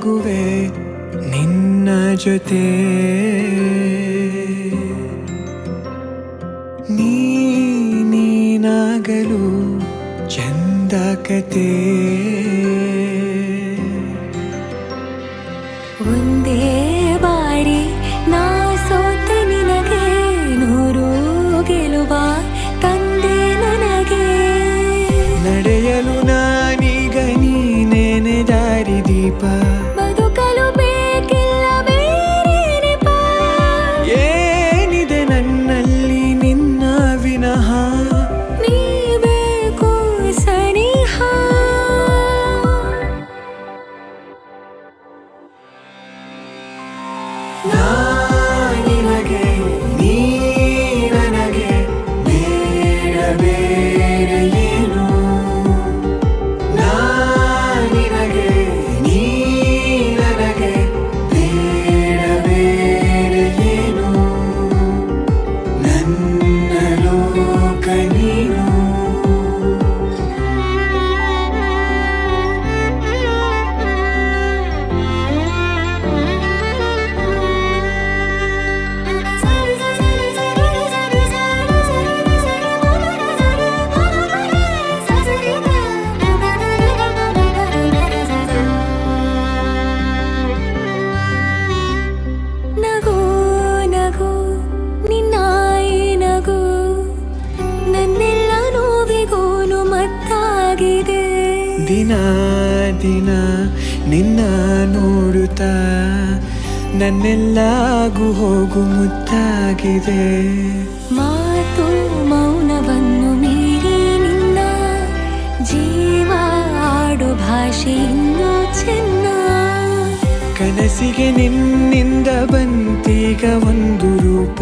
ಸಾಗುವೆ ನಿನ್ನ ಜೊತೆ ನೀನಾಗಲು ಚಂದ ಕತೆ ಒಂದೇ ಬಾರಿ ನಾ ಸೋತ ನಿನಗೆ ನೂರು ಗೆಲುವ ತಂದೆ ನನಗೆ ನಡೆಯಲು ನಾನೀಗ ನೀನೇನೆ ದಾರಿ ದೀಪ ಬದುಕಲು ಬೇಕಿಲ್ಲ ಬೇರೆ ನೆಪ ಏನಿದೆ ನನ್ನಲ್ಲಿ ನಿನ್ನ ವಿನಃ ನೀ ಬೇಕು ಸನಿಹ ನಿನಗೆ ನೀ ನನಗೆ ಬೇಡ ಬೇರೆ ಏನು ನಿನಗೆ ನೀ ನನಗೆ ಬೇಡ ಬೇರೆ ಏನು ನನ್ನ ಲೋಕ ನೀನು ನಗು ನಗು ನಿನ್ನಾಯಿ ನಗು ನನ್ನೆಲ್ಲ ನೋವಿಗೋನು ಮತ್ತಾಗಿದೆ ದಿನ ದಿನ ನಿನ್ನ ನೋಡುತ್ತಾ ನನ್ನೆಲ್ಲಾಗು ಹೋಗು ಮುತ್ತಾಗಿದೆ ಮಾತು ಮೌನವನ್ನು ಮೀರಿ ನಿನ್ನ ಜೀವ ಆಡು ಭಾಷೆ ಇನ್ನೂ ಚೆನ್ನ ಕನಸಿಗೆ ನಿನ್ನಿಂದ ಬಂತೀಗ ಒಂದು ರೂಪ